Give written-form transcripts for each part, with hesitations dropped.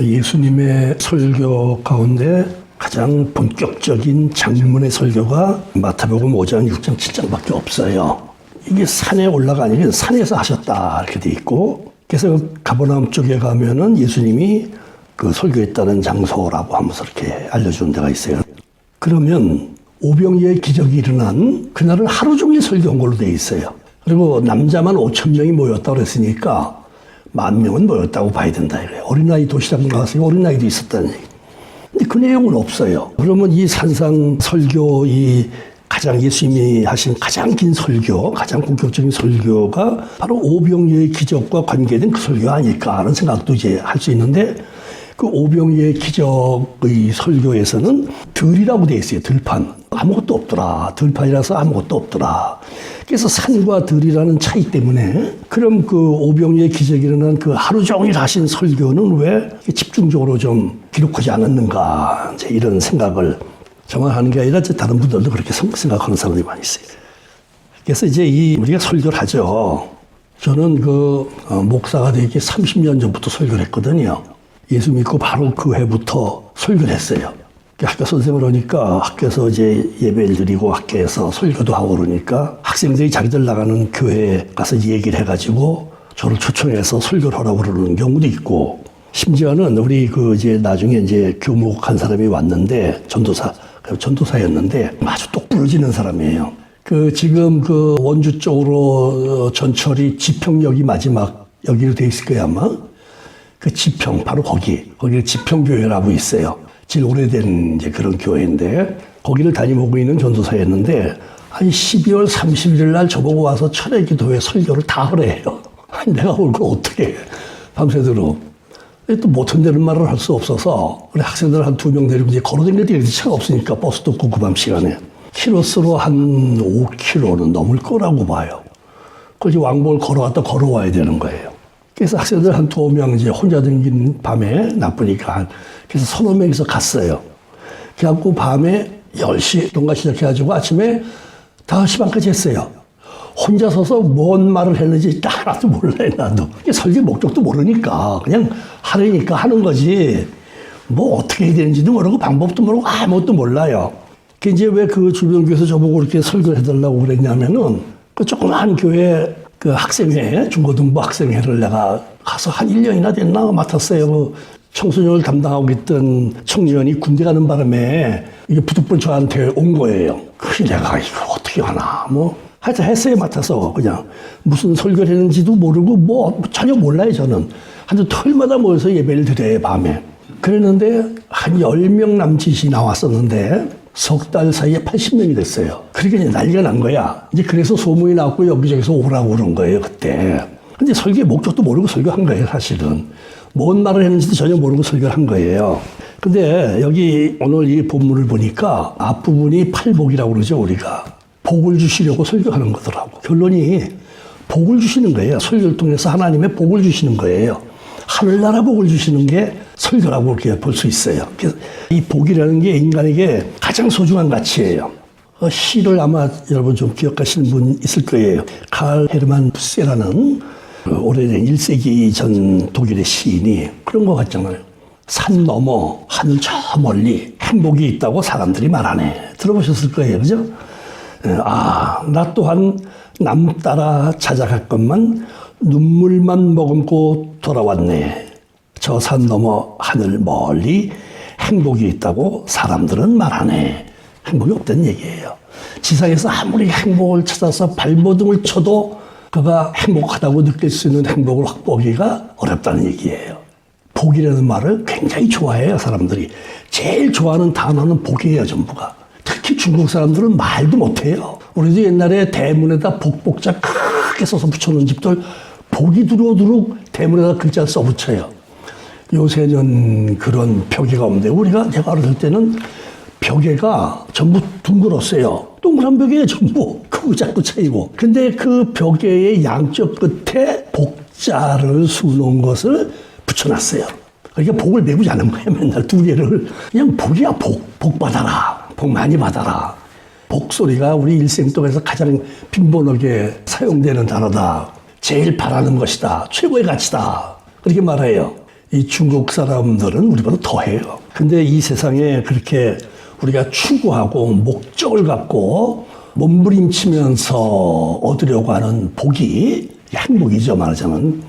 예수님의 설교 가운데 가장 본격적인 장문의 설교가 마태복음 5장, 6장, 7장밖에 없어요. 이게 산에 올라가니까 산에서 하셨다 이렇게 돼 있고, 그래서 가버나움 쪽에 가면은 예수님이 그 설교했다는 장소라고 하면서 이렇게 알려주는 데가 있어요. 그러면 오병이어의 기적이 일어난 그날은 하루 종일 설교한 걸로 돼 있어요. 그리고 남자만 5,000명이 모였다고 그랬으니까 10,000명은 모였다고 봐야 된다 이래요. 어린아이 도시락 나갔으니 어린아이도 있었다는 얘기. 근데 그 내용은 없어요. 그러면 이 산상 설교, 이 가장 예수님이 하신 가장 긴 설교, 가장 본격적인 설교가 바로 오병이어의 기적과 관계된 그 설교가 아닐까 하는 생각도 이제 할 수 있는데, 그 오병이어의 기적의 설교에서는 들이라고 돼 있어요. 들판. 아무것도 없더라. 들판이라서 아무것도 없더라. 그래서 산과 들이라는 차이 때문에, 그럼 그 오병이어의 기적이 일어난 그 하루 종일 하신 설교는 왜 집중적으로 좀 기록하지 않았는가, 이제 이런 생각을 저만 하는 게 아니라 다른 분들도 그렇게 생각하는 사람들이 많이 있어요. 그래서 이제 우리가 설교를 하죠. 저는 목사가 되기 30년 전부터 설교를 했거든요. 예수 믿고 바로 그 해부터 설교를 했어요. 학교 선생을 하니까 학교에서 이제 예배를 드리고 학교에서 설교도 하고 그러니까 학생들이 자기들 나가는 교회에 가서 얘기를 해가지고 저를 초청해서 설교를 하라고 그러는 경우도 있고, 심지어는 우리 이제 나중에 이제 교목한 사람이 왔는데 전도사였는데 아주 똑부러지는 사람이에요. 지금 원주 쪽으로 전철이 지평역이 마지막 여기로 돼 있을 거예요, 아마. 지평, 바로 거기 지평교회라고 있어요. 제일 오래된 이제 그런 교회인데, 거기를 담임하고 있는 전도사였는데, 한 12월 31일 날 저보고 와서 철회 기도회 설교를 다 하래요. 내가 그걸 어떻게 해, 밤새도록. 또 못한다는 말을 할 수 없어서, 우리 학생들 한 2명 데리고 이제 걸어다니는 데 차가 없으니까 버스도 없고 그 밤 시간에. 키로수로 한 5km는 넘을 거라고 봐요. 그래서 왕복을 걸어와야 되는 거예요. 그래서 학생들 한 2명 이제 혼자 다니는 밤에 나쁘니까, 그래서 3-4명이서 갔어요. 그래갖고 밤에 10시 동가 시작해가지고 아침에 5시 반까지 했어요. 혼자 서서 뭔 말을 했는지 하나도 몰라요, 나도. 설교 목적도 모르니까 그냥 하려니까 하는 거지, 뭐 어떻게 해야 되는지도 모르고 방법도 모르고 아무것도 몰라요. 이제 왜 주변 교회에서 저보고 이렇게 설교를 해달라고 그랬냐면은, 조그마한 교회 학생회, 중고등부 학생회를 내가 가서 한 1년이나 됐나 맡았어요. 청소년을 담당하고 있던 청년이 군대 가는 바람에 이게 부득불 저한테 온 거예요. 그래서 내가 이거 어떻게 하나, 하여튼 했어요, 맡아서. 그냥 무슨 설교를 했는지도 모르고 전혀 몰라요, 저는. 한 토요일마다 모여서 예배를 드려요, 밤에. 그랬는데 한 10명 남짓이 나왔었는데 석 달 사이에 80명이 됐어요. 그러니까 이제 난리가 난 거야. 이제 그래서 소문이 나고 여기저기서 오라고 그런 거예요, 그때. 근데 설교의 목적도 모르고 설교한 거예요, 사실은. 뭔 말을 했는지도 전혀 모르고 설교를 한 거예요. 근데 여기 오늘 이 본문을 보니까 앞부분이 팔복이라고 그러죠, 우리가. 복을 주시려고 설교하는 거더라고. 결론이 복을 주시는 거예요. 설교를 통해서 하나님의 복을 주시는 거예요. 하늘나라 복을 주시는 게 설교라고 이렇게 볼 수 있어요. 그래서 이 복이라는 게 인간에게 가장 소중한 가치예요. 시를 아마 여러분 좀 기억하시는 분 있을 거예요. 칼 헤르만 부세라는 오래된 1세기 전 독일의 시인이 그런 거 같잖아요. 산 너머 하늘 저 멀리 행복이 있다고 사람들이 말하네. 들어보셨을 거예요, 그죠? 나 또한 남 따라 찾아갈 것만 눈물만 머금고 돌아왔네. 저 산 너머 하늘 멀리 행복이 있다고 사람들은 말하네. 행복이 없다는 얘기예요. 지상에서 아무리 행복을 찾아서 발버둥을 쳐도 그가 행복하다고 느낄 수 있는 행복을 확보하기가 어렵다는 얘기예요. 복이라는 말을 굉장히 좋아해요, 사람들이. 제일 좋아하는 단어는 복이에요, 전부가. 특히 중국 사람들은 말도 못해요. 우리도 옛날에 대문에다 복복자 크게 써서 붙여놓은 집들 복이 들어오도록 대문에다 글자를 써붙여요. 요새는 그런 벽에가 없는데, 내가 어렸을 때는 벽에가 전부 둥글었어요. 동그란 벽에 전부 크고 작고 차이고. 근데 그 벽에의 양쪽 끝에 복자를 수놓은 것을 붙여놨어요. 그러니까 복을 메우지 않은 거예요, 맨날 2개를. 그냥 복이야, 복 받아라. 복 많이 받아라. 복소리가 우리 일생 동안에서 가장 빈번하게 사용되는 단어다. 제일 바라는 것이다. 최고의 가치다. 그렇게 말해요. 이 중국 사람들은 우리보다 더해요. 근데 이 세상에 그렇게 우리가 추구하고 목적을 갖고 몸부림치면서 얻으려고 하는 복이 행복이죠, 말하자면.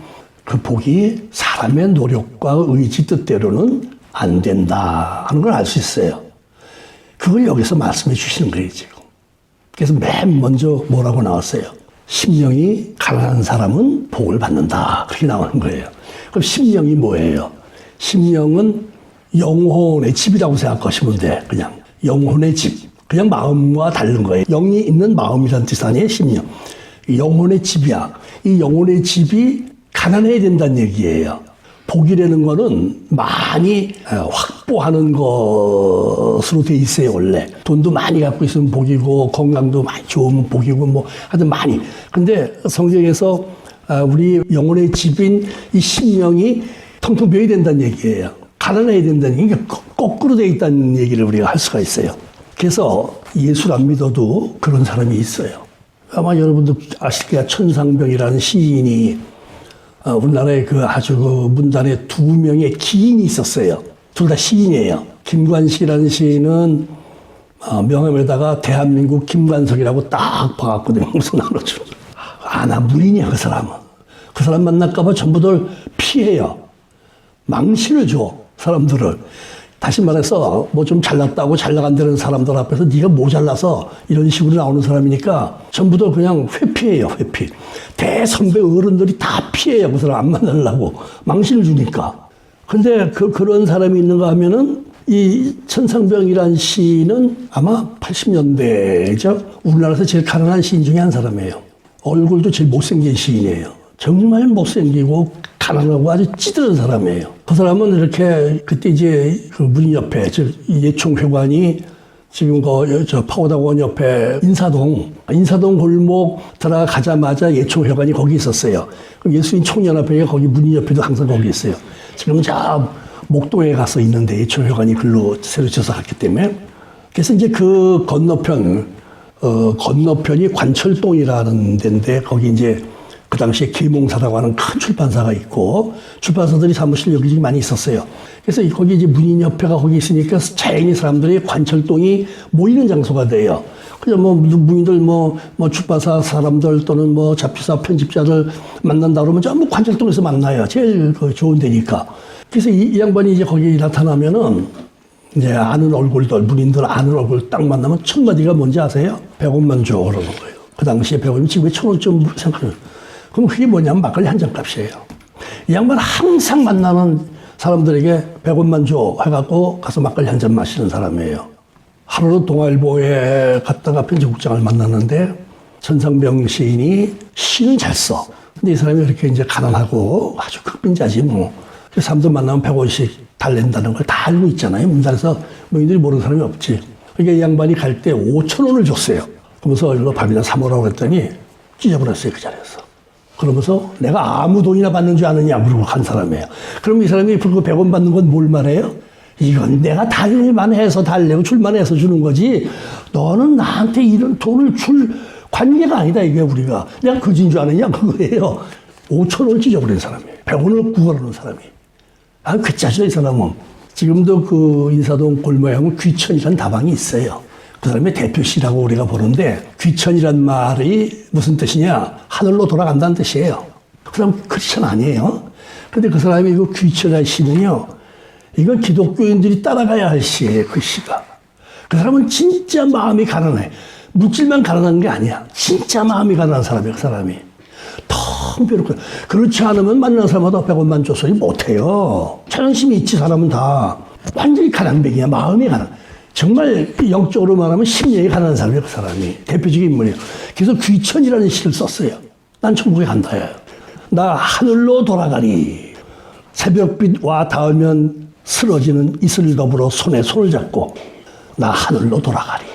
그 복이 사람의 노력과 의지 뜻대로는 안 된다 하는 걸 알 수 있어요. 그걸 여기서 말씀해 주시는 거예요, 지금. 그래서 맨 먼저 뭐라고 나왔어요? 심령이 가난한 사람은 복을 받는다. 그렇게 나오는 거예요. 그럼 심령이 뭐예요? 심령은 영혼의 집이라고 생각하시면 돼. 그냥 영혼의 집. 그냥 마음과 다른 거예요. 영이 있는 마음이라는 뜻 아니에요, 심령. 영혼의 집이야. 이 영혼의 집이 가난해야 된다는 얘기예요. 복이라는 거는 많이 확보하는 것으로 돼 있어요, 원래. 돈도 많이 갖고 있으면 복이고, 건강도 많이 좋으면 복이고, 뭐, 하여튼 많이. 근데 성경에서 우리 영혼의 집인 이 심령이 텅텅 비어야 된다는 얘기예요. 가난해야 된다는 얘기, 거꾸로 돼 있다는 얘기를 우리가 할 수가 있어요. 그래서 예수를 안 믿어도 그런 사람이 있어요. 아마 여러분도 아실 거야. 천상병이라는 시인이 우리나라에 그 아주 그 문단에 2명의 기인이 있었어요. 둘 다 시인이에요. 김관식이라는 시인은 명함에다가 대한민국 김관석이라고 딱 박았거든요. 무슨 나눠줘. 나 무리냐, 그 사람은. 그 사람 만날까봐 전부들 피해요. 망신을 줘, 사람들을. 다시 말해서 뭐 좀 잘났다고 잘 나간다는 사람들 앞에서 네가 모자라서 이런 식으로 나오는 사람이니까 전부들 그냥 회피해요, 회피. 대선배 어른들이 다 피해요, 그 사람 안 만나려고. 망신을 주니까. 근데 그런 사람이 있는가 하면은 이 천상병이라는 시인은 아마 80년대죠. 우리나라에서 제일 가난한 시인 중에 한 사람이에요. 얼굴도 제일 못생긴 시인이에요. 정말 못생기고 가난하고 아주 찌들은 사람이에요. 그 사람은 이렇게 그때 이제 그 문 옆에 즉 예총회관이 지금 저 파고다원 옆에 인사동 골목 들어가자마자 예총회관이 거기 있었어요. 그럼 예수님 총연합회가 거기 문 옆에도 항상 거기 있어요. 지금 저 목동에 가서 있는데 예총회관이 글로 새로 쳐서 갔기 때문에. 그래서 이제 그 건너편이 관철동이라는 데인데 거기 이제 그 당시에 계몽사라고 하는 큰 출판사가 있고 출판사들이 사무실 여기저기 많이 있었어요. 그래서 거기 이제 문인협회가 거기 있으니까 자연히 사람들이 관철동이 모이는 장소가 돼요. 그냥 뭐 문인들 뭐 출판사 사람들 또는 뭐 잡지사 편집자들 만난다 그러면 전부 관철동에서 만나요. 제일 좋은 데니까. 그래서 이 양반이 이제 거기 나타나면은 이제 아는 얼굴들, 문인들 아는 얼굴 딱 만나면 첫 마디가 뭔지 아세요? 100원만 줘 그러는 거예요. 그 당시에 100원이면 지금 1,000원쯤 생각해요. 그럼 그게 뭐냐면 막걸리 한 잔 값이에요. 이 양반 항상 만나는 사람들에게 100원만 줘 해갖고 가서 막걸리 한 잔 마시는 사람이에요. 하루는 동아일보에 갔다가 편집국장을 만났는데 천상병 시인이 시는 잘 써. 근데 이 사람이 이렇게 이제 가난하고 아주 극빈자지 뭐. 사람들 만나면 100원씩 달랜다는 걸 다 알고 있잖아요. 문단에서 뭐인들이 모르는 사람이 없지. 그러니까 이 양반이 갈 때 5,000원을 줬어요. 그러면서 일로 밥이나 사 먹으라고 그랬더니 찢어버렸어요, 그 자리에서. 그러면서 내가 아무 돈이나 받는 줄 아느냐 물어보고 간 사람이에요. 그럼 이 사람이 그 100원 받는 건 뭘 말해요? 이건 내가 달릴만 해서 달래고 줄만 해서 주는 거지. 너는 나한테 이런 돈을 줄 관계가 아니다, 이게 우리가. 내가 거진 줄 아느냐 그거예요. 5,000원을 찢어버린 사람이에요. 100원을 구걸하는 사람이. 그 짜죠, 이 사람은. 지금도 그 인사동 골목에 가면 귀천이라는 다방이 있어요. 그 사람의 대표시라고 우리가 보는데 귀천이란 말이 무슨 뜻이냐? 하늘로 돌아간다는 뜻이에요. 그 사람 크리스천 아니에요. 근데 그 사람이 그 귀천이라는 시는요. 이건 기독교인들이 따라가야 할 시예요. 그 시가. 그 사람은 진짜 마음이 가난해. 물질만 가난한 게 아니야. 진짜 마음이 가난한 사람이에요. 그 사람이. 텅 비어놓고. 그렇지 않으면 만나는 사람마다 100원만 줘서 못해요. 자존심이 있지 사람은 다. 완전히 가난뱅이야. 마음이 가난. 정말 영적으로 말하면 심령이 가난한 사람이에요, 그 사람이. 대표적인 인물이에요. 그래서 귀천이라는 시를 썼어요. 난 천국에 간다요. 나 하늘로 돌아가리. 새벽빛 와 닿으면 쓰러지는 이슬 더불어 손에 손을 잡고 나 하늘로 돌아가리.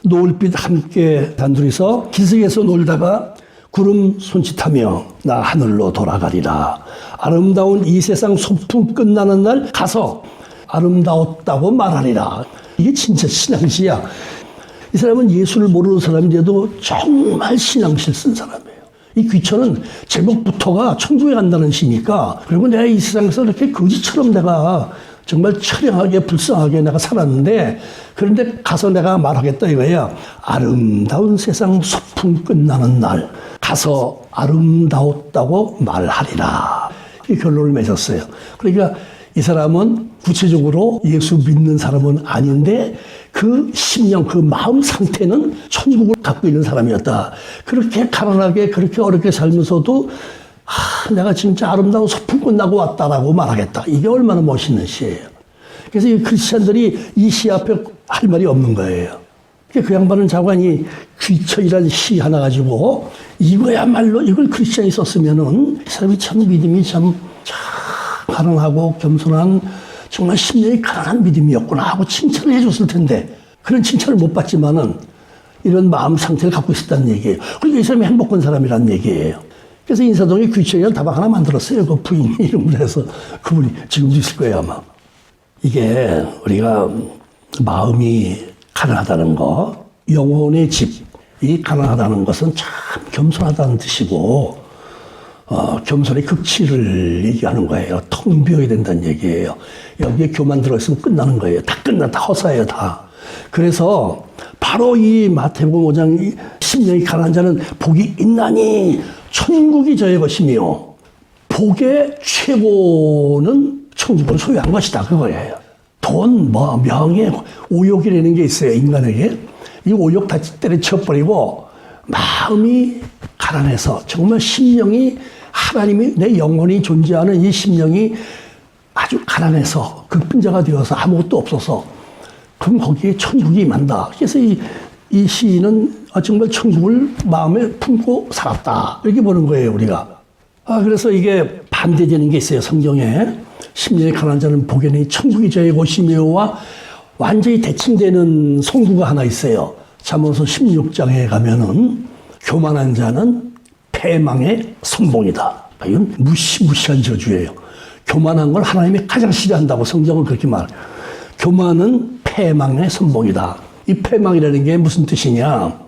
노을빛 함께 단둘이서 기슭에서 놀다가 구름 손짓하며 나 하늘로 돌아가리라. 아름다운 이 세상 소풍 끝나는 날 가서 아름다웠다고 말하리라. 이게 진짜 신앙시야. 이 사람은 예수를 모르는 사람인데도 정말 신앙시를 쓴 사람이에요. 이 귀천은 제목부터가 천국에 간다는 시니까, 그리고 내가 이 세상에서 이렇게 거지처럼 내가 정말 처량하게 불쌍하게 내가 살았는데, 그런데 가서 내가 말하겠다 이거야. 아름다운 세상 소풍 끝나는 날 가서 아름다웠다고 말하리라. 이 결론을 맺었어요. 그러니까 이 사람은 구체적으로 예수 믿는 사람은 아닌데 그 심령, 그 마음 상태는 천국을 갖고 있는 사람이었다. 그렇게 가난하게 그렇게 어렵게 살면서도 내가 진짜 아름다운 소풍 끝나고 왔다라고 말하겠다. 이게 얼마나 멋있는 시예요. 그래서 이 크리스찬들이 이 시 앞에 할 말이 없는 거예요. 그 양반은 자관이 귀처이라는 시 하나 가지고 이거야말로 이걸 크리스찬이 썼으면은 이 사람이 참 믿음이 참 가난하고 겸손한 정말 심령이 가난한 믿음이었구나 하고 칭찬을 해줬을 텐데 그런 칭찬을 못 받지만은 이런 마음 상태를 갖고 있었다는 얘기예요. 그러니까 이 사람이 행복한 사람이라는 얘기예요. 그래서 인사동에 귀처이라는 다방 하나 만들었어요. 그 부인 이름으로 해서 그분이 지금도 있을 거예요 아마. 이게 우리가 마음이 가난하다는 거, 영혼의 집이 가난하다는 것은 참 겸손하다는 뜻이고 겸손의 극치를 얘기하는 거예요. 텅 비어야 된다는 얘기예요. 여기에 교만 들어있으면 끝나는 거예요. 다 끝났다. 허사예요 다. 그래서 바로 이 마태복음 5장 심령이 가난한 자는 복이 있나니 천국이 저의 것이며 복의 최고는 천국을 소유한 것이다. 그거예요. 돈, 명예, 오욕이라는 게 있어요. 인간에게. 이 오욕 다 때려쳐버리고 마음이 가난해서 정말 심령이 하나님이 내 영혼이 존재하는 이 심령이 아주 가난해서 극빈자가 되어서 아무것도 없어서 그럼 거기에 천국이 임한다. 그래서 이 시인은 정말 천국을 마음에 품고 살았다. 이렇게 보는 거예요, 우리가. 그래서 이게 반대되는 게 있어요, 성경에. 심령이 가난한 자는 복에는 천국이 저의 곳이며와 완전히 대칭되는 성구가 하나 있어요. 잠언서 16장에 가면은 교만한 자는 패망의 선봉이다. 이건 무시무시한 저주예요. 교만한 걸 하나님이 가장 싫어한다고 성경은 그렇게 말해요. 교만은 패망의 선봉이다. 이 패망이라는 게 무슨 뜻이냐?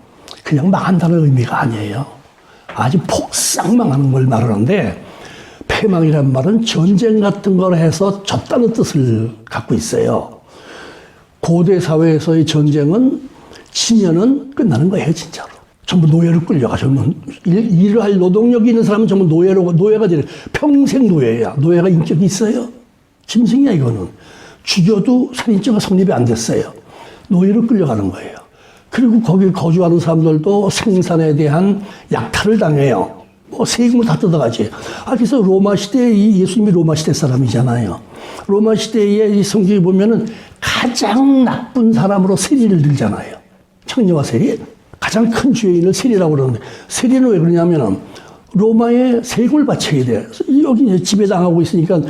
그냥 망한다는 의미가 아니에요. 아주 폭삭 망하는 걸 말하는데 패망이란 말은 전쟁 같은 걸 해서 졌다는 뜻을 갖고 있어요. 고대 사회에서의 전쟁은 지면은 끝나는 거예요, 진짜로. 전부 노예로 끌려가. 전부 일을 할 노동력이 있는 사람은 전부 노예가 되는 평생 노예야. 노예가 인격이 있어요? 짐승이야, 이거는. 죽여도 살인죄가 성립이 안 됐어요. 노예로 끌려가는 거예요. 그리고 거기 거주하는 사람들도 생산에 대한 약탈을 당해요. 세금을 다 뜯어가지. 그래서 로마 시대에 예수님이 로마 시대 사람이잖아요. 로마 시대에 이 성경에 보면은 가장 나쁜 사람으로 세리를 들잖아요. 청녀와 세리. 가장 큰 죄인을 세리라고 그러는데 세리는 왜 그러냐면은 로마에 세금을 바쳐야 돼. 여기 이제 지배당하고 있으니까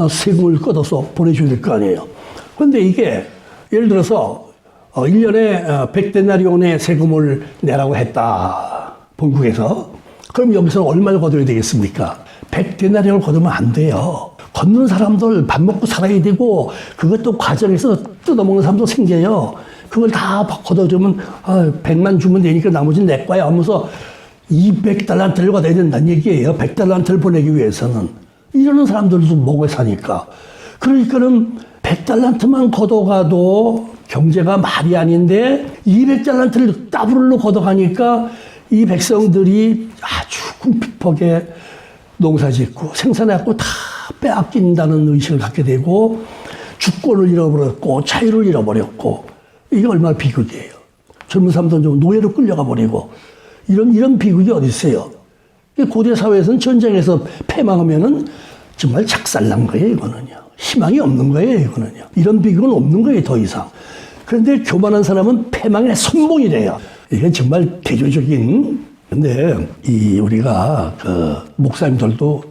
세금을 걷어서 보내줘야 될 거 아니에요. 그런데 이게 예를 들어서 1년에 100데나리온의 세금을 내라고 했다. 본국에서. 그럼 여기서 얼마를 걷어야 되겠습니까? 100데나리온을 걷으면 안 돼요. 걷는 사람들 밥 먹고 살아야 되고 그것도 과정에서 뜯어먹는 사람도 생겨요. 그걸 다 걷어주면 100만 주면 되니까 나머지는 내 거야 하면서 200달란트를 걷어야 된다는 얘기예요. 100달란트를 보내기 위해서는. 이러는 사람들도 먹어 사니까. 그러니까는 100달란트만 걷어가도 경제가 말이 아닌데 200달란트를 더블로 걷어가니까 이 백성들이 아주 궁핍하게 농사짓고 생산해갖고 다 빼앗긴다는 의식을 갖게 되고 주권을 잃어버렸고 자유를 잃어버렸고 이게 얼마나 비극이에요. 젊은 사람들은 좀 노예로 끌려가 버리고 이런 비극이 어디 있어요. 고대 사회에서는 전쟁에서 패망하면은 정말 작살난 거예요, 이거는요. 희망이 없는 거예요, 이거는요. 이런 비극은 없는 거예요, 더 이상. 그런데 교만한 사람은 패망의 선봉이래요. 이게 정말 대조적인. 근데 우리가 목사님들도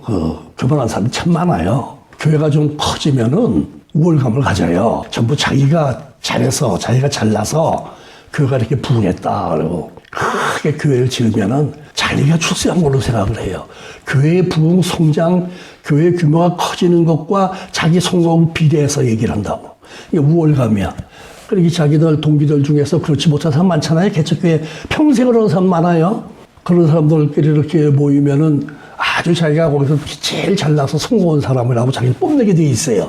교만한 사람이 참 많아요. 교회가 좀 커지면은 우월감을 가져요. 전부 자기가 잘해서, 자기가 잘나서 교회가 이렇게 부흥했다. 그러고 크게 교회를 지으면은 자기가 출세한 걸로 생각을 해요. 교회의 부흥, 성장, 교회 규모가 커지는 것과 자기 성공 비례해서 얘기를 한다고. 이게 우월감이야. 그러기 자기들 동기들 중에서 그렇지 못한 사람 많잖아요. 개척교회 평생을 하는 사람 많아요. 그런 사람들끼리 이렇게 모이면은 아주 자기가 거기서 제일 잘나서 성공한 사람이라고 자기를 뽐내게 돼 있어요.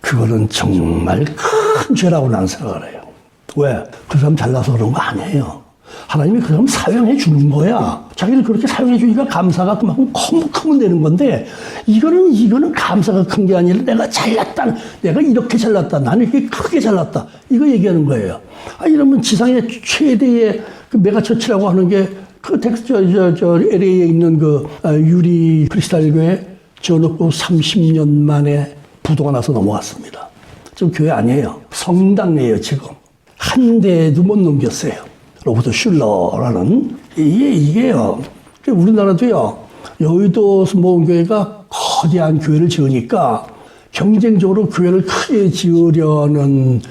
그거는 정말 큰 죄라고 나는 생각을 해요. 왜? 그 사람 잘나서 그런 거 아니에요. 하나님이 그 사람 사용해 주는 거야. 자기를 그렇게 사용해 주니까 감사가 그만큼 크면 되는 건데, 이거는 감사가 큰 게 아니라 내가 잘났다. 내가 이렇게 잘났다. 나는 이렇게 크게 잘났다. 이거 얘기하는 거예요. 이러면 지상의 최대의 그 메가처치라고 하는 게 그 LA에 있는 그 유리 크리스탈 교회 지어놓고 30년 만에 부도가 나서 넘어갔습니다. 좀 교회 아니에요. 성당이에요, 지금. 한 대도 못 넘겼어요. 로버트 슐러라는 이게요. 우리나라도요. 여의도 순복음교회가 거대한 교회를 지으니까 경쟁적으로 교회를 크게 지으려는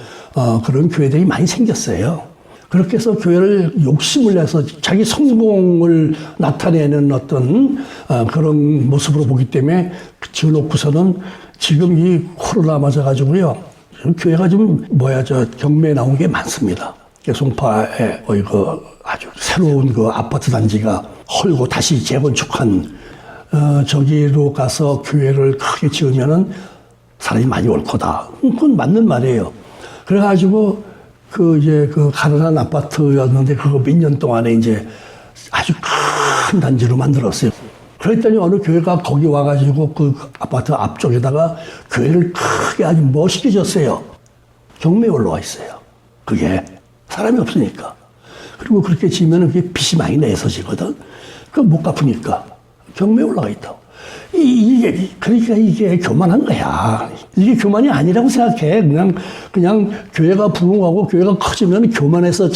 그런 교회들이 많이 생겼어요. 그렇게 해서 교회를 욕심을 내서 자기 성공을 나타내는 어떤 그런 모습으로 보기 때문에 지어놓고서는 지금 이 코로나 맞아가지고요. 교회가 좀 경매에 나온 게 많습니다. 송파에 아주 새로운 그 아파트 단지가 헐고 다시 재건축한 저기로 가서 교회를 크게 지으면은 사람이 많이 올 거다. 그건 맞는 말이에요. 그래가지고 그 가난한 아파트였는데 그거 몇 년 동안에 이제 아주 큰 단지로 만들었어요. 그랬더니 어느 교회가 거기 와가지고 그 아파트 앞쪽에다가 교회를 크게 아주 멋있게 졌어요. 경매에 올라와 있어요. 그게 사람이 없으니까. 그리고 그렇게 지으면 그게 빚이 많이 내서 지거든. 그거 못 갚으니까 경매에 올라가 있다고. 그러니까 이게 교만한 거야. 이게 교만이 아니라고 생각해. 그냥 교회가 부흥하고 교회가 커지면 교만해서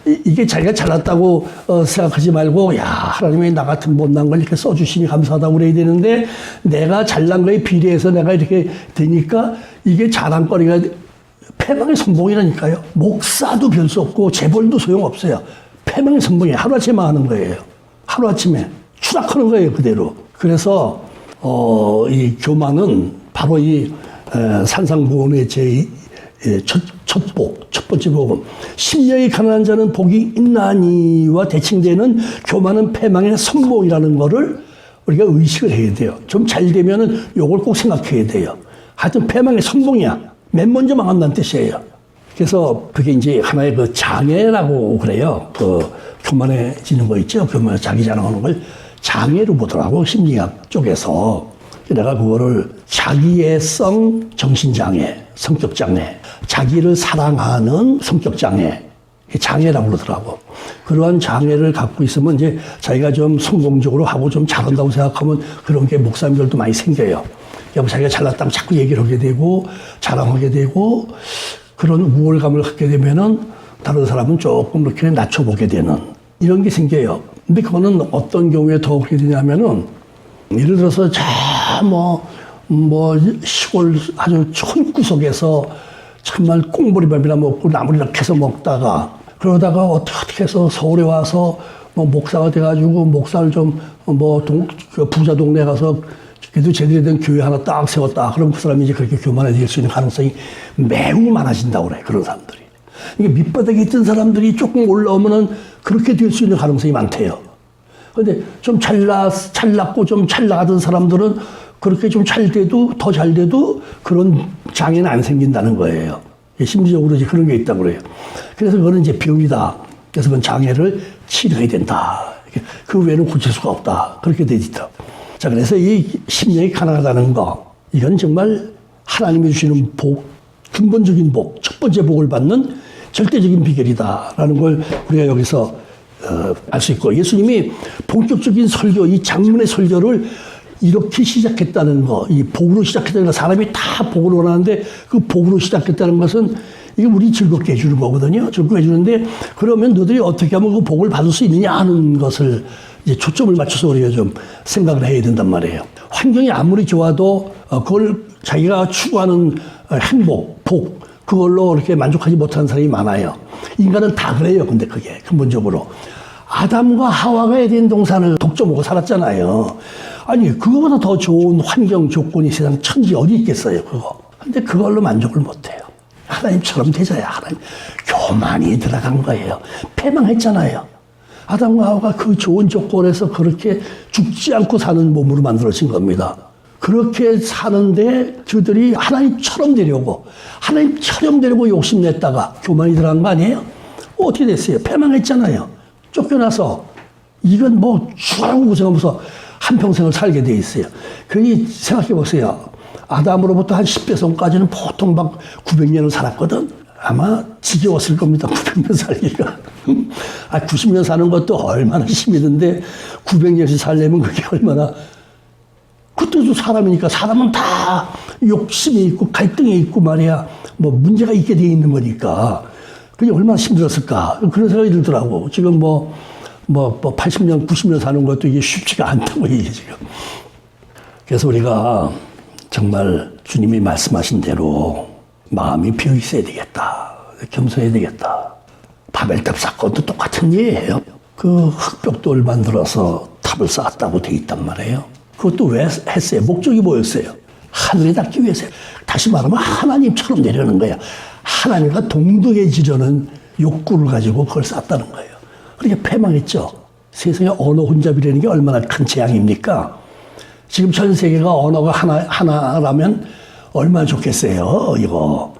이게 자기가 잘났다고 생각하지 말고, 야, 하나님이 나 같은 못난 걸 이렇게 써주시니 감사하다고 그래야 되는데, 내가 잘난 거에 비례해서 내가 이렇게 되니까 이게 자랑거리가 패망의 선봉이라니까요. 목사도 별 수 없고 재벌도 소용없어요. 패망의 선봉이 하루아침에 하는 거예요. 하루아침에 추락하는 거예요, 그대로. 그래서 이 교만은 바로 이 산상보훈의 첫 번째 복음. 심령이 가난한 자는 복이 있나니와 대칭되는 교만은 패망의 선봉이라는 거를 우리가 의식을 해야 돼요. 좀 잘 되면은 요걸 꼭 생각해야 돼요. 하여튼 패망의 선봉이야. 맨 먼저 망한다는 뜻이에요. 그래서 그게 이제 하나의 그 장애라고 그래요. 그 교만해지는 거 있죠. 교만 자기 자랑하는 걸 장애로 보더라고, 심리학 쪽에서. 내가 그거를 자기애성 정신장애, 성격장애, 자기를 사랑하는 성격장애, 장애라고 그러더라고. 그러한 장애를 갖고 있으면 이제 자기가 좀 성공적으로 하고 좀 잘한다고 생각하면 그런 게 목사님들도 많이 생겨요. 자기가 잘났다고 자꾸 얘기를 하게 되고 자랑하게 되고 그런 우월감을 갖게 되면은 다른 사람은 조금 이렇게 낮춰보게 되는 이런 게 생겨요. 근데 그거는 어떤 경우에 더 그렇게 되냐면은 예를 들어서 시골 아주 촌구석에서 정말 꽁보리밥이나 먹고 나물이나 캐서 먹다가 그러다가 어떻게 해서 서울에 와서 목사가 돼가지고 목사를 부자 동네 가서 그래도 제대로 된 교회 하나 딱 세웠다. 그럼 그 사람이 이제 그렇게 교만해질 수 있는 가능성이 매우 많아진다고 그래, 그런 사람들이. 이게 밑바닥에 있던 사람들이 조금 올라오면은 그렇게 될 수 있는 가능성이 많대요. 근데 좀 잘났고 좀 잘 나가던 사람들은 그렇게 좀 잘 돼도, 더 잘 돼도 그런 장애는 안 생긴다는 거예요. 심리적으로 이제 그런 게 있다고 그래요. 그래서 그거는 이제 병이다. 그래서 그건 장애를 치료해야 된다. 그 외에는 고칠 수가 없다. 그렇게 돼 있다. 자, 그래서 이 심령이 가난하다는 거, 이건 정말 하나님이 주시는 복, 근본적인 복, 첫 번째 복을 받는 절대적인 비결이다라는 걸 우리가 여기서 알 수 있고, 예수님이 본격적인 설교, 이 장문의 설교를 이렇게 시작했다는 거, 이 복으로 시작했다는 거, 사람이 다 복을 원하는데 그 복으로 시작했다는 것은 이게 우리 즐겁게 해주는 거거든요. 즐겁게 해주는데, 그러면 너희들이 어떻게 하면 그 복을 받을 수 있느냐 하는 것을 이제 초점을 맞춰서 우리가 좀 생각을 해야 된단 말이에요. 환경이 아무리 좋아도 그걸 자기가 추구하는 행복, 복, 그걸로 이렇게 만족하지 못하는 사람이 많아요. 인간은 다 그래요. 근데 그게 근본적으로. 아담과 하와가 에덴 동산을 독점하고 살았잖아요. 아니, 그거보다 더 좋은 환경 조건이 세상 천지 어디 있겠어요, 그거. 근데 그걸로 만족을 못해요. 하나님처럼 되자야. 하나님. 교만이 들어간 거예요. 패망했잖아요. 아담과 하와가 그 좋은 조건에서 그렇게 죽지 않고 사는 몸으로 만들어진 겁니다. 그렇게 사는데 저들이 하나님처럼 되려고 욕심냈다가 교만이 들어간 거 아니에요? 어떻게 됐어요? 패망했잖아요. 쫓겨나서 이건 뭐 죽으라고 고생하면서 한평생을 살게 돼 있어요. 그러니 생각해 보세요. 아담으로부터 한 10배속까지는 보통 막 900년을 살았거든. 아마 지겨웠을 겁니다. 900년 살기가. 90년 사는 것도 얼마나 힘이 든데 900년씩 살려면 그게 얼마나. 그것도 사람이니까 사람은 다 욕심이 있고 갈등이 있고 말이야. 뭐 문제가 있게 돼 있는 거니까. 그게 얼마나 힘들었을까. 그런 생각이 들더라고. 지금 80년, 90년 사는 것도 이게 쉽지가 않다고 이게 지금. 그래서 우리가 정말 주님이 말씀하신 대로 마음이 비어 있어야 되겠다. 겸손해야 되겠다. 바벨탑 사건도 똑같은 예예요. 그 흙벽돌 만들어서 탑을 쌓았다고 돼 있단 말이에요. 그것도 왜 했어요? 목적이 뭐였어요? 하늘에 닿기 위해서요. 다시 말하면 하나님처럼 내려는 거야. 하나님과 동등해지려는 욕구를 가지고 그걸 쌓았다는 거예요. 그렇게 패망했죠. 세상에 언어 혼잡이라는 게 얼마나 큰 재앙입니까? 지금 전 세계가 언어가 하나라면 얼마나 좋겠어요, 이거.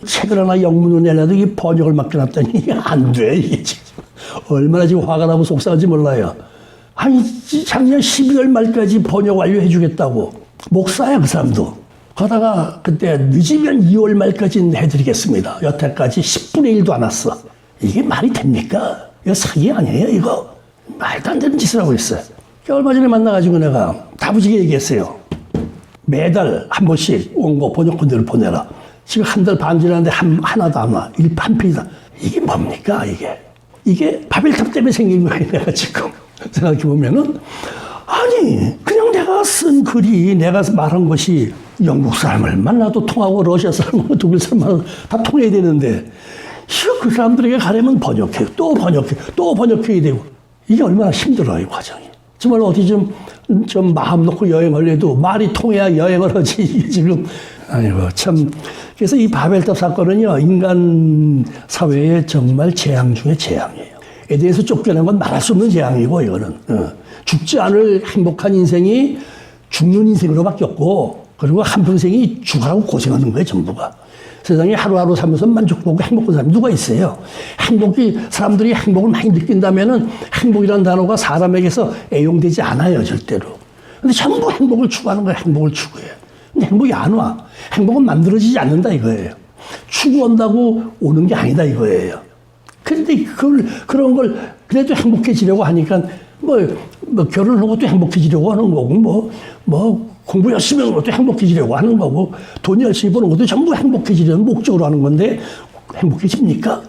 책을 하나 영문으로 내려도 이 번역을 맡겨놨더니 안 돼, 이게 지금. 얼마나 지금 화가 나고 속상한지 몰라요. 아니, 작년 12월 말까지 번역 완료해주겠다고. 목사야, 그 사람도. 그러다가 그때 늦으면 2월 말까지는 해드리겠습니다. 여태까지 10분의 1도 안 왔어. 이게 말이 됩니까? 이거 사기 아니에요, 이거? 말도 안 되는 짓을 하고 있어요. 얼마 전에 만나가지고 내가 다부지게 얘기했어요. 매달 한 번씩 원고 번역본들을 보내라. 지금 한 달 반 지났는데 하나도 안 와. 한 페이지다. 이게 뭡니까, 이게? 이게 바벨탑 때문에 생긴 거예요, 내가 지금. 생각해보면은. 아니, 그냥 내가 쓴 글이, 내가 말한 것이 영국 사람을 만나도 통하고, 러시아 사람하고, 독일 사람하고 다 통해야 되는데, 이거 그 사람들에게 가려면 번역해, 또 번역해야 되고. 이게 얼마나 힘들어요, 이 과정이. 정말 어디 좀 마음 놓고 여행을 해도 말이 통해야 여행을 하지. 이게 지금, 아이고, 참. 그래서 이 바벨탑 사건은요, 인간 사회의 정말 재앙 중에 재앙이에요. 에덴에서 쫓겨난 건 말할 수 없는 재앙이고, 이거는. 죽지 않을 행복한 인생이 죽는 인생으로 바뀌었고, 그리고 한평생이 죽으라고 고생하는 거예요, 전부가. 세상에 하루하루 살면서 만족하고 행복한 사람이 누가 있어요? 사람들이 행복을 많이 느낀다면은 행복이라는 단어가 사람에게서 애용되지 않아요, 절대로. 근데 전부 행복을 추구하는 거예요, 행복을 추구해요. 근데 행복이 안 와. 행복은 만들어지지 않는다, 이거예요. 추구한다고 오는 게 아니다, 이거예요. 그런데 그런 걸 그래도 행복해지려고 하니까 결혼하는 것도 행복해지려고 하는 거고, 공부 열심히 하는 것도 행복해지려고 하는 거고, 돈 열심히 버는 것도 전부 행복해지려는 목적으로 하는 건데, 행복해집니까?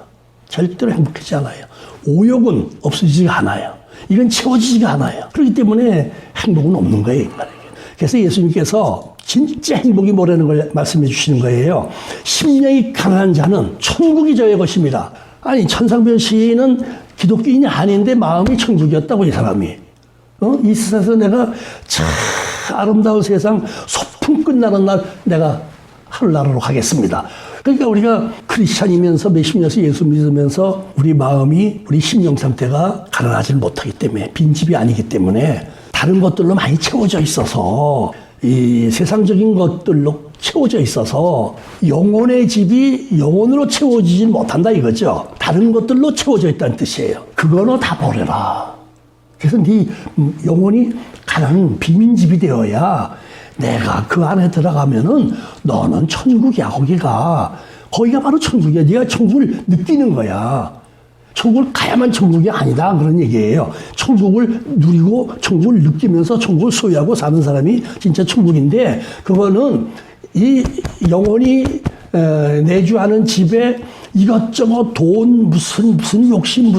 절대로 행복하지 않아요. 오욕은 없어지지가 않아요. 이건 채워지지가 않아요. 그렇기 때문에 행복은 없는 거예요, 인간에게. 그래서 예수님께서 진짜 행복이 뭐라는 걸 말씀해 주시는 거예요. 심령이 가난한 자는 천국이 저의 것입니다. 아니, 천상변 시인은 기독교인이 아닌데 마음이 천국이었다고, 이 사람이. 이 세상에서 내가 참 아름다운 세상 소풍 끝나는 날 내가 하늘나라로 가겠습니다. 그러니까 우리가 크리스찬이면서 몇십 년씩 예수 믿으면서 우리 마음이, 우리 심령 상태가 가난하지 못하기 때문에, 빈집이 아니기 때문에 다른 것들로 많이 채워져 있어서, 이 세상적인 것들로 채워져 있어서 영혼의 집이 영혼으로 채워지지 못한다, 이거죠. 다른 것들로 채워져 있다는 뜻이에요. 그거는 다 버려라. 그래서 네 영혼이 가난한 빈집이 되어야 내가 그 안에 들어가면은 너는 천국이야. 거기가 바로 천국이야. 네가 천국을 느끼는 거야. 천국을 가야만 천국이 아니다, 그런 얘기예요. 천국을 누리고 천국을 느끼면서 천국을 소유하고 사는 사람이 진짜 천국인데, 그거는 이 영혼이 내주하는 집에 이것저것 돈, 무슨 욕심,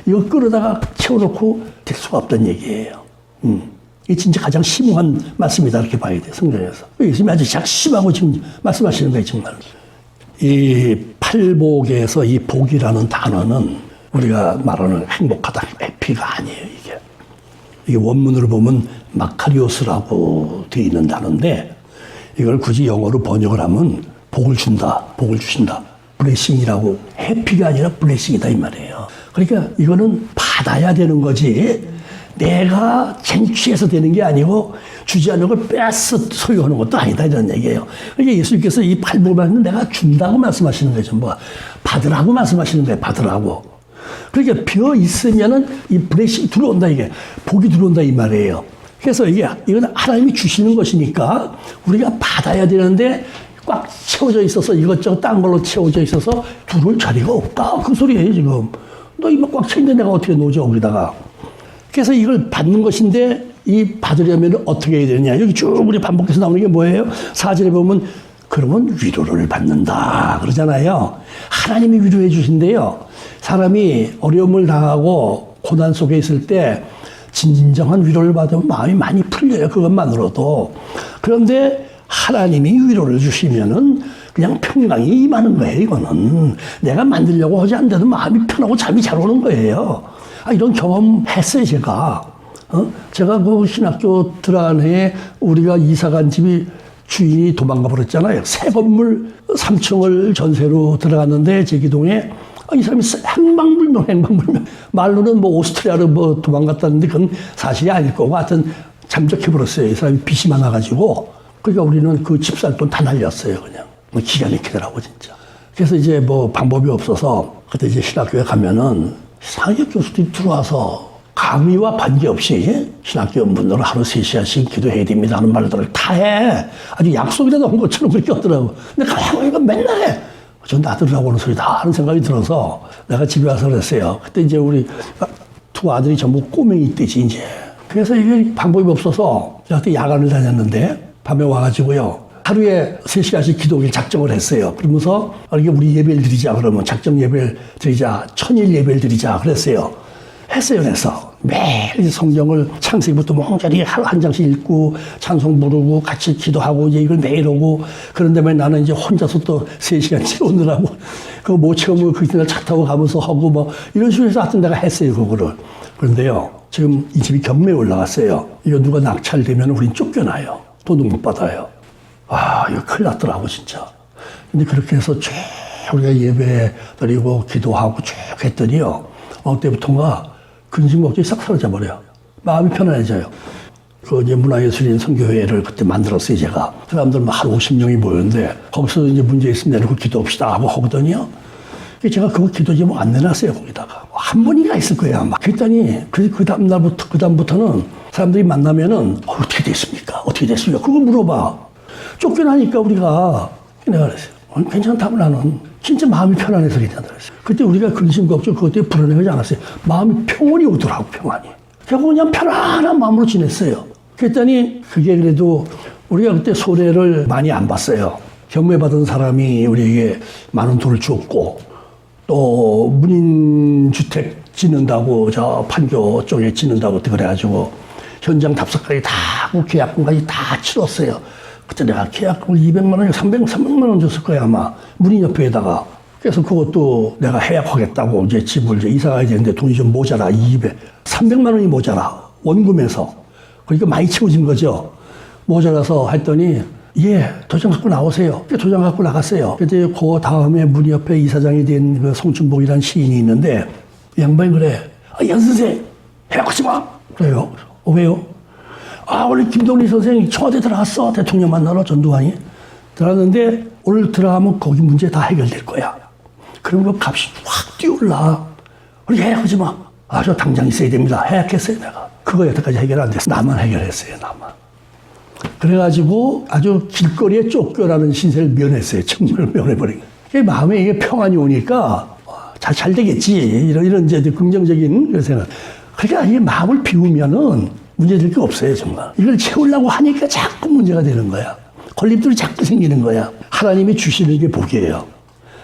이거 끌어다가 채워놓고 될 수가 없다는 얘기예요. 이게 진짜 가장 심오한 말씀이다, 이렇게 봐야 돼, 성경에서. 예수님이 아주 작심하고 지금 말씀하시는 거예요, 정말. 이 팔복에서 이 복이라는 단어는 우리가 말하는 행복하다, 해피가 아니에요, 이게. 이게 원문으로 보면 마카리오스라고 되어 있는 단어인데, 이걸 굳이 영어로 번역을 하면 복을 준다, 복을 주신다, 블레싱이라고, 해피가 아니라 블레싱이다 이 말이에요. 그러니까 이거는 받아야 되는 거지 내가 쟁취해서 되는 게 아니고 주지 않는 걸 뺏어 소유하는 것도 아니다 이런 얘기예요. 그러니까 예수님께서 이 팔복을 내가 준다고 말씀하시는 거죠. 뭐 받으라고 말씀하시는 거예요. 받으라고. 그러니까 비어 있으면은 이 블레싱이 들어온다 이게 복이 들어온다 이 말이에요. 그래서 이건 하나님이 주시는 것이니까 우리가 받아야 되는데 꽉 채워져 있어서 이것저것 딴 걸로 채워져 있어서 두를 자리가 없다 그 소리예요 지금. 너 이거 꽉 채인데 내가 어떻게 놓죠 거기다가. 그래서 이걸 받는 것인데 이 받으려면 어떻게 해야 되느냐. 여기 쭉 우리 반복해서 나오는 게 뭐예요? 4절에 보면 그러면 위로를 받는다 그러잖아요. 하나님이 위로해 주신대요. 사람이 어려움을 당하고 고난 속에 있을 때 진정한 위로를 받으면 마음이 많이 풀려요. 그것만으로도. 그런데 하나님이 위로를 주시면은 그냥 평강이 임하는 거예요. 이거는 내가 만들려고 하지 않는데도 마음이 편하고 잠이 잘 오는 거예요. 이런 경험 했어요 제가. 제가 그 신학교 들어간 해에 우리가 이사 간 집이 주인이 도망가 버렸잖아요. 새 건물 3층을 전세로 들어갔는데 제기동에 이 사람이 행방불명 말로는 뭐 오스트리아로 뭐 도망갔다는데 그건 사실이 아닐 거고 하여튼 잠적해 버렸어요. 이 사람이 빚이 많아가지고. 그러니까 우리는 그 집 살 돈 다 날렸어요 그냥. 뭐 기가 막히더라고 진짜. 그래서 이제 뭐 방법이 없어서 그때 이제 신학교에 가면은 상역 교수들이 들어와서 강의와 관계없이 신학교 연분으로 하루 3시간씩 기도해야 됩니다 하는 말들을 다 해. 아주 약속이라도 한 것처럼 그렇게 하더라고. 근데 강의가 맨날 해. 전 나들으라고 하는 소리 다 하는 생각이 들어서 내가 집에 와서 그랬어요. 그때 이제 우리 두 아들이 전부 꼬맹이 때지 이제. 그래서 이게 방법이 없어서 제가 그때 야간을 다녔는데 밤에 와가지고요. 하루에 3시간씩 기도를 작정을 했어요. 그러면서 이게 우리 예배를 드리자 그러면 작정 예배를 드리자 천일 예배를 드리자 그랬어요. 했어요. 그래서 매일 성경을 창세기부터 멍자리 하루 한 장씩 읽고 찬송 부르고 같이 기도하고 이제 이걸 매일 오고 그런 다음에 나는 이제 혼자서 또 3시간 채우느라고 그거 못 채우면 그 이튿날 차 타고 가면서 하고 뭐 이런 식으로 해서 하여튼 내가 했어요. 그거를. 그런데요. 지금 이 집이 경매에 올라갔어요. 이거 누가 낙찰되면 우린 쫓겨나요. 돈도 못 받아요. 이거 큰일 났더라고 진짜. 근데 그렇게 해서 쭉 우리가 예배 드리고 기도하고 쭉 했더니요. 어느 때부터인가 근심 걱정이 싹 사라져 버려요. 마음이 편안해져요. 그 이제 문화예술인 선교회를 그때 만들었어요, 제가. 사람들 한 50명이 모였는데, 거기서 이제 문제 있으면 내놓고 기도합시다 하고 하거든요. 제가 그거 기도 제목 안 내놨어요, 거기다가. 한 분이가 있을 거예요, 아마. 그랬더니, 그 다음부터는 사람들이 만나면은, 어떻게 됐습니까? 어떻게 됐습니까? 그거 물어봐. 쫓겨나니까 우리가, 내가 그랬어요. 괜찮다고 나는. 진짜 마음이 편안해서 괜찮다 그랬어요. 그때 우리가 근심, 걱정, 그것 때문에 불안해하지 않았어요. 마음이 평온이 오더라고, 평안이. 결국 그냥 편안한 마음으로 지냈어요. 그랬더니 그게 그래도 우리가 그때 손해를 많이 안 봤어요. 경매받은 사람이 우리에게 많은 돈을 줬고 또 문인주택 짓는다고 저 판교 쪽에 짓는다고 그래가지고 현장 답사까지 다 하고 계약금까지 다 치렀어요. 그때 내가 계약금을 200만 원, 300만 원 줬을 거야 아마 문인협회에다가. 그래서 그것도 내가 해약하겠다고 이제 집을 이제 이사 가야 되는데 돈이 좀 모자라 300만 원이 모자라 원금에서. 그러니까 많이 채워진 거죠. 모자라서 했더니 도장 갖고 나오세요. 도장 갖고 나갔어요. 근데 그 다음에 문인협회 이사장이 된 그 송춘복이라는 시인이 있는데 양반이 그래. 양 선생 해약하지 마. 그래요. 왜요? 오늘 김동리 선생이 청와대 들어갔어. 대통령 만나러 전두환이. 들어갔는데 오늘 들어가면 거기 문제 다 해결될 거야. 그러면 값이 확 뛰어올라. 우리 해약하지 마. 저 당장 있어야 됩니다. 해약했어요, 내가. 그거 여태까지 해결 안 됐어. 나만 해결했어요, 나만. 그래가지고 아주 길거리에 쫓겨나는 신세를 면했어요. 정말 면해버린 거예요. 마음에 이게 평안이 오니까 잘 되겠지. 이런 이제 긍정적인 그런 생각. 그러니까 이 마음을 비우면은 문제될 게 없어요, 정말. 이걸 채우려고 하니까 자꾸 문제가 되는 거야. 걸림돌이 자꾸 생기는 거야. 하나님이 주시는 게 복이에요.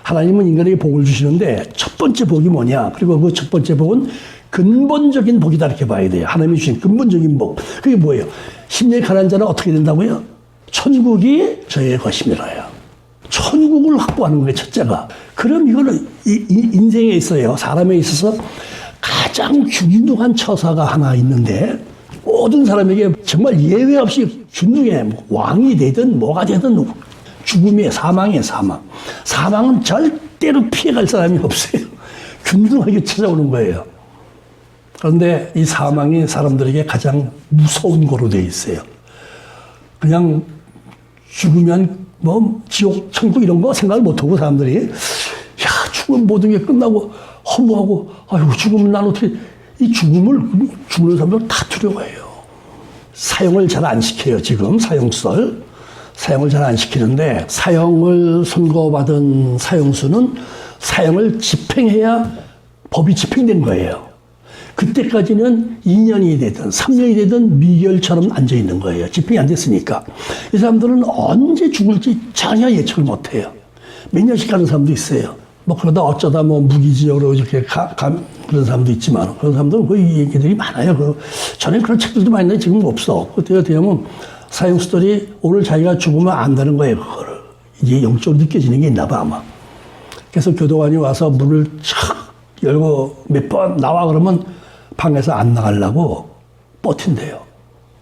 하나님은 인간에게 복을 주시는데 첫 번째 복이 뭐냐. 그리고 그 첫 번째 복은 근본적인 복이다 이렇게 봐야 돼요. 하나님이 주신 근본적인 복. 그게 뭐예요? 심령이 가난한 자는 어떻게 된다고요? 천국이 저의 것임이라요. 천국을 확보하는 거예요, 첫째가. 그럼 이거는 인생에 있어요. 사람에 있어서 가장 균등한 처사가 하나 있는데 모든 사람에게 정말 예외 없이 균등해. 왕이 되든 뭐가 되든 죽음이에요. 사망이에요, 사망. 사망은 절대 절대로 피해갈 사람이 없어요. 균등하게 찾아오는 거예요. 그런데 이 사망이 사람들에게 가장 무서운 거로 돼 있어요. 그냥 죽으면 뭐 지옥, 천국 이런 거 생각을 못하고 사람들이 야, 죽으면 모든 게 끝나고 허무하고 아이고 죽으면 난 어떻게 이 죽는 사람들 다 두려워해요. 사형을 잘 안 시켜요. 지금 사형수를 사형을 잘 안 시키는데 사형을 선고받은 사형수는 사형을 집행해야 법이 집행된 거예요. 그때까지는 2년이 되든 3년이 되든 미결처럼 앉아 있는 거예요. 집행이 안 됐으니까. 이 사람들은 언제 죽을지 전혀 예측을 못 해요. 몇 년씩 가는 사람도 있어요. 뭐 그러다 어쩌다 뭐 무기징역으로 이렇게 그런 사람도 있지만 그런 사람들은 그 얘기들이 많아요. 전에 그런 책들도 많이 있는데 지금 없어. 어떻게 되면 사형수들이 오늘 자기가 죽으면 안다는 거예요. 그거를. 이게 영적으로 느껴지는 게 있나 봐 아마. 그래서 교도관이 와서 문을 착 열고 몇 번 나와 그러면 방에서 안 나가려고 버틴대요.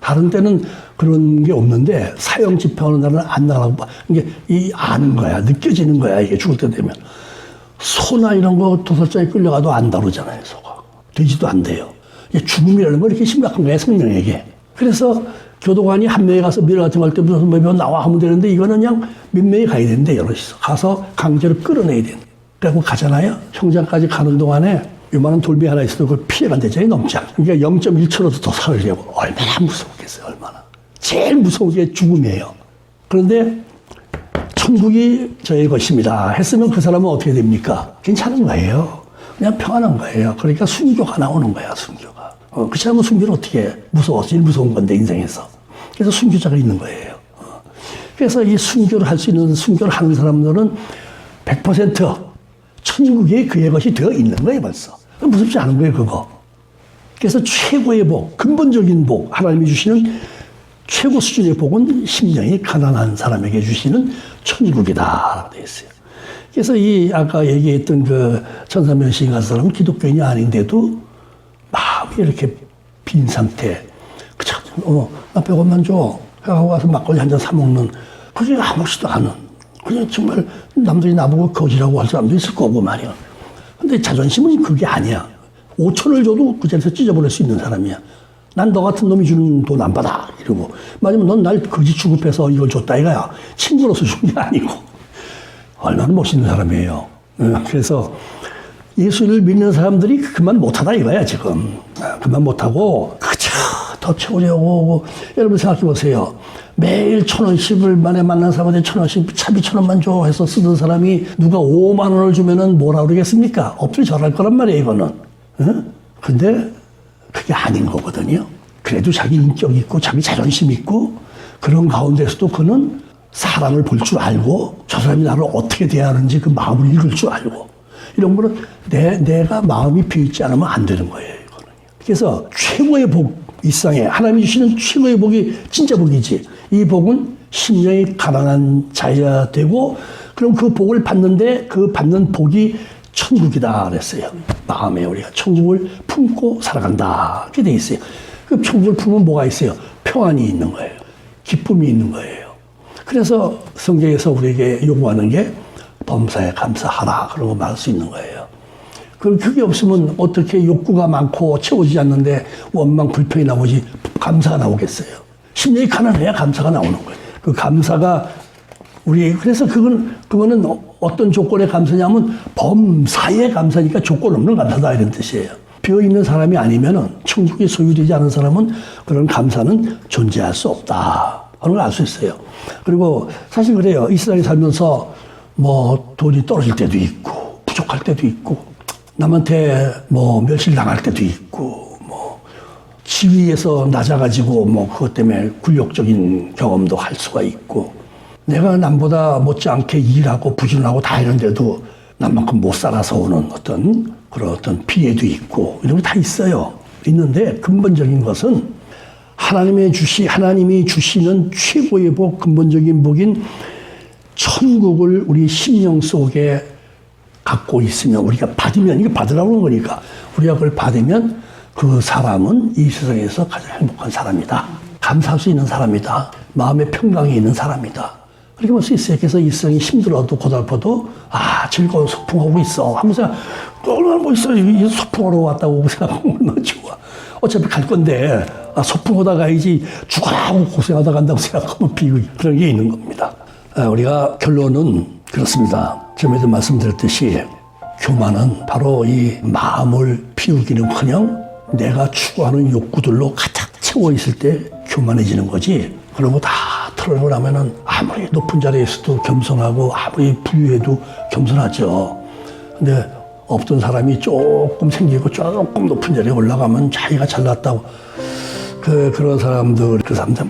다른 때는 그런 게 없는데 사형 집행하는 날은 안 나가려고 이게 아는 거야. 느껴지는 거야. 이게 죽을 때 되면. 소나 이런 거 도살장에 끌려가도 안 다루잖아요. 소가. 되지도 안 돼요. 이게 죽음이라는 건 이렇게 심각한 거야. 생명에게. 그래서 교도관이 한 명이 가서 미러 같은 거 할 때 무슨 몇 명 나와 하면 되는데 이거는 그냥 몇 명이 가야 되는데 여럿이서 가서 강제로 끌어내야 되는. 그래고 가잖아요. 형장까지 가는 동안에 요만한 돌비 하나 있어도 그걸 피해가 되잖아요. 넘지 않아. 그러니까 0.1초라도 더 살으려고. 얼마나 무서웠겠어요. 얼마나. 제일 무서운 게 죽음이에요. 그런데 천국이 저의 것입니다 했으면 그 사람은 어떻게 됩니까? 괜찮은 거예요. 그냥 평안한 거예요. 그러니까 순교가 나오는 거야. 순교가. 그 사람은 순교를 어떻게 해? 무서워. 제일 무서운 건데 인생에서. 그래서 순교자가 있는 거예요. 그래서 이 순교를 할 수 있는 순교를 하는 사람들은 100% 천국에 그의 것이 되어 있는 거예요, 벌써. 무섭지 않은 거예요, 그거. 그래서 최고의 복, 근본적인 복, 하나님이 주시는 최고 수준의 복은 심령이 가난한 사람에게 주시는 천국이다. 되어 있어요. 그래서 이 아까 얘기했던 그 천사면 시인 같은 사람은 기독교인이 아닌데도 마음이 이렇게 빈 상태. 나 100원만 줘. 하고 와서 막걸리 한 잔 사먹는, 그게 아무렇지도 않은. 그냥 정말 남들이 나보고 거지라고 할 사람도 있을 거고 말이야. 근데 자존심은 그게 아니야. 5천을 줘도 그 자리에서 찢어버릴 수 있는 사람이야. 난 너 같은 놈이 주는 돈 안 받아. 이러고. 만약에 넌 날 거지 취급해서 이걸 줬다 이거야. 친구로서 준 게 아니고. 얼마나 멋있는 사람이에요. 그래서 예수를 믿는 사람들이 그만 못하다 이거야 지금. 그만 못하고 그저 더 채우려고. 여러분 생각해 보세요. 매일 1,000원씩을 만에 만난 사람한테 1,000원씩 차비 1,000원만 줘 해서 쓰던 사람이 누가 5만 원을 주면은 뭐라 그러겠습니까? 엎드려 절할 거란 말이에요, 이거는. 근데 그게 아닌 거거든요. 그래도 자기 인격 있고 자기 자존심 있고 그런 가운데서도 그는 사람을 볼 줄 알고 저 사람이 나를 어떻게 대하는지 그 마음을 읽을 줄 알고 이런 거는 내가 마음이 비어있지 않으면 안 되는 거예요, 이거는. 그래서 최고의 복, 일상에 하나님이 주시는 최고의 복이 진짜 복이지. 이 복은 심령이 가난한 자야 되고 그럼 그 복을 받는데 그 받는 복이 천국이다 그랬어요. 마음에 우리가 천국을 품고 살아간다. 그렇게 돼 있어요. 그 천국을 품으면 뭐가 있어요? 평안이 있는 거예요. 기쁨이 있는 거예요. 그래서 성경에서 우리에게 요구하는 게 범사에 감사하라. 그런 거 말할 수 있는 거예요. 그게 없으면 어떻게 욕구가 많고 채워지지 않는데 원망, 불평이 나오지 감사가 나오겠어요. 심령이 가난해야 감사가 나오는 거예요. 그 감사가 그래서 그거는 어떤 조건의 감사냐면 범사의 감사니까 조건 없는 감사다 이런 뜻이에요. 비어있는 사람이 아니면은 천국이 소유되지 않은 사람은 그런 감사는 존재할 수 없다. 하는 걸 알 수 있어요. 그리고 사실 그래요. 이 세상에 살면서 뭐 돈이 떨어질 때도 있고 부족할 때도 있고 남한테 뭐 멸실당할 때도 있고 뭐 지위에서 낮아가지고 뭐 그것 때문에 굴욕적인 경험도 할 수가 있고 내가 남보다 못지않게 일하고 부진하고 다 이런데도 남만큼 못 살아서 오는 그런 어떤 피해도 있고 이런 게 다 있어요. 있는데 근본적인 것은 하나님이 주시는 최고의 복, 근본적인 복인 천국을 우리 심령 속에 갖고 있으면 우리가 받으면 이거 받으라고 하는 거니까 우리가 그걸 받으면 그 사람은 이 세상에서 가장 행복한 사람이다. 감사할 수 있는 사람이다. 마음의 평강이 있는 사람이다. 그렇게 볼 수 있어요. 그래서 일생이 힘들어도 고달퍼도 즐거운 소풍하고 있어 하면서 얼마나 멋있어. 이 소풍하러 왔다고 생각하면 얼마나 좋아. 어차피 갈 건데 소풍하다 가야지 죽어라고 고생하다 간다고 생각하면 비극 그런 게 있는 겁니다. 우리가 결론은 그렇습니다. 전에도 말씀드렸듯이 교만은 바로 이 마음을 비우기는커녕 내가 추구하는 욕구들로 가득 채워 있을 때 교만해지는 거지. 그런 거 다 털어내고 나면은 아무리 높은 자리에 있어도 겸손하고 아무리 부유해도 겸손하죠. 근데 없던 사람이 조금 생기고 조금 높은 자리에 올라가면 자기가 잘났다고 그런 사람들은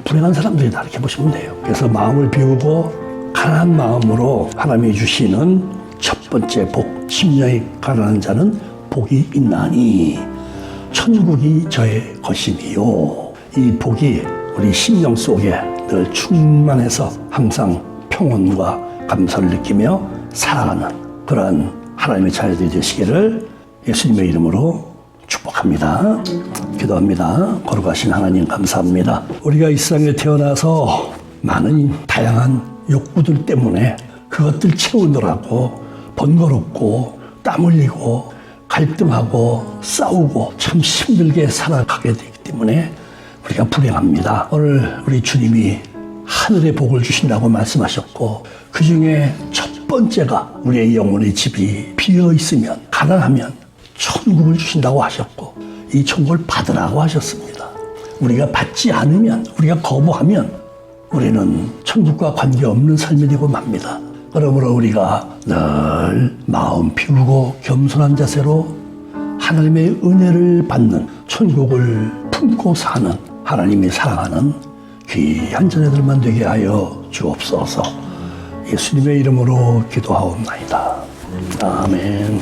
불행한 사람들이다 이렇게 보시면 돼요. 그래서 마음을 비우고 가난한 마음으로 하나님이 주시는 첫 번째 복, 심령이 가난한 자는 복이 있나니 천국이 저의 것이니요. 이 복이 우리 심령 속에 늘 충만해서 항상 평온과 감사를 느끼며 살아가는 그러한 하나님의 자녀들이 되시기를 예수님의 이름으로 축복합니다. 기도합니다. 거룩하신 하나님 감사합니다. 우리가 이 세상에 태어나서 많은 다양한 욕구들 때문에 그것들 채우느라고 번거롭고 땀 흘리고 갈등하고 싸우고 참 힘들게 살아가게 되기 때문에 우리가 불행합니다. 오늘 우리 주님이 하늘의 복을 주신다고 말씀하셨고 그 중에 첫 번째가 우리의 영혼의 집이 비어 있으면 가난하면 천국을 주신다고 하셨고 이 천국을 받으라고 하셨습니다. 우리가 받지 않으면 우리가 거부하면 우리는 천국과 관계없는 삶이 되고 맙니다. 그러므로 우리가 늘 마음 비우고 겸손한 자세로 하나님의 은혜를 받는 천국을 품고 사는 하나님이 사랑하는 귀한 자녀들만 되게 하여 주옵소서. 예수님의 이름으로 기도하옵나이다. 아멘.